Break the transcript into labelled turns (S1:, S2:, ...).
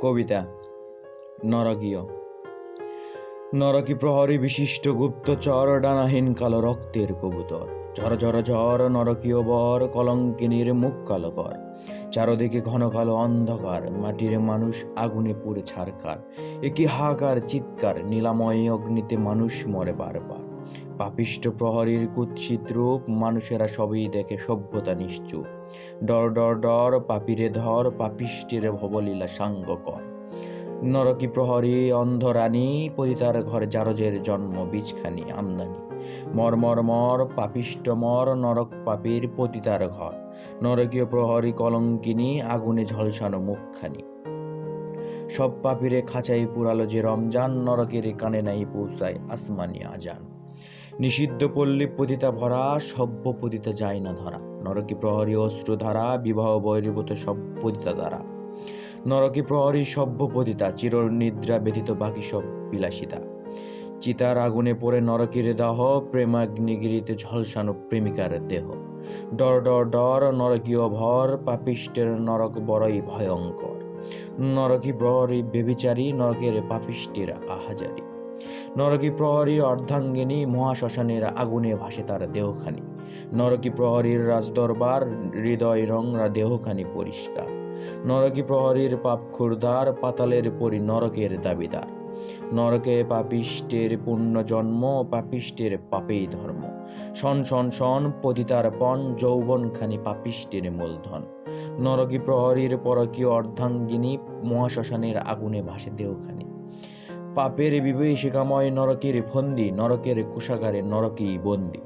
S1: কবিতা নরকীয়। নরকী প্রহরী বিশিষ্ট গুপ্তচর, ডানাহীন কালো রক্তের কবুতর। ঝর ঝর ঝর নরকীয় বর, কলঙ্কিনীর মুখ কালো কর। চারদিকে ঘন কালো অন্ধকার, মাটির মানুষ আগুনে পুড়ে ছারখার। একি হাহাকার চিৎকার, নীলাময় অগ্নিতে মানুষ মরে বারবার। পাপিষ্ট প্রহরীর কুৎসিত রূপ, মানুষেরা সবই দেখে সভ্যতা নিশ্চুপ। ডর ডর ডর পাপীরে ধর, পাপিষ্টের ভবলীলা সাঙ্গ কর। নরকী প্রহরী অন্ধরানী, পতিতার ঘরে জারজের জন্ম বীজখানি আমদানি। মর মর মর পাপিষ্ট মর, নরক পাপীর পতিতার ঘর। নরকীয় প্রহরী কলঙ্কিনী, আগুনে ঝলসানো মুখখানি। সব পাপীরে খাঁচাই পুরালো যে রমজান, নরকের কানে নাই পৌঁছায় আসমানি আজান। নিষিদ্ধ পল্লী পতিতা ভরা, সভ্য পতিতা যায় না ধরা। নরকী প্রহরী অশ্রুধারা, বিবাহ বহির্ভূত সব পতিতা দ্বারা। নরকী প্রহরী সভ্য পতিতা, চিরনিদ্রা ব্যতীত বাকি সব বিলাসিতা। চিতার আগুনে পড়ে নরকীর দাহ, প্রেমাগ্নিগিরিতে ঝলসানো প্রেমিকার দেহ। ডর ডর ডর নরকীয় ভর, পাপিষ্টের নরক বড়ই ভয়ঙ্কর। নরকী প্রহরী বেবিচারী, নরকের পাপিষ্টের আহাজারি। নরকী প্রহরী অর্ধাঙ্গিনী, মহাশ্মশানের আগুনে ভাসে তার দেহখানি। নরকী প্রহরীর রাজদরবার, হৃদয় রংরা দেহখানি পরিষ্কার। নরকী প্রহরীর পাপ ক্ষুরধার, পাতালের পরি নরকের দাবিদার। নরকে পাপিষ্টের পুণ্য জন্ম, পাপিষ্টের পাপেই ধর্ম। শন শন শন পতিতার পণ, যৌবনখানি পাপিষ্টের মূলধন। নরকী প্রহরীর পরকীয় অর্ধাঙ্গিনী, মহাশ্মশানের আগুনে ভাসে দেহখানি। পাপের বিভীষিকাময় নরকের ফন্দি, নরকের কোষাগারে নরকেই বন্দী।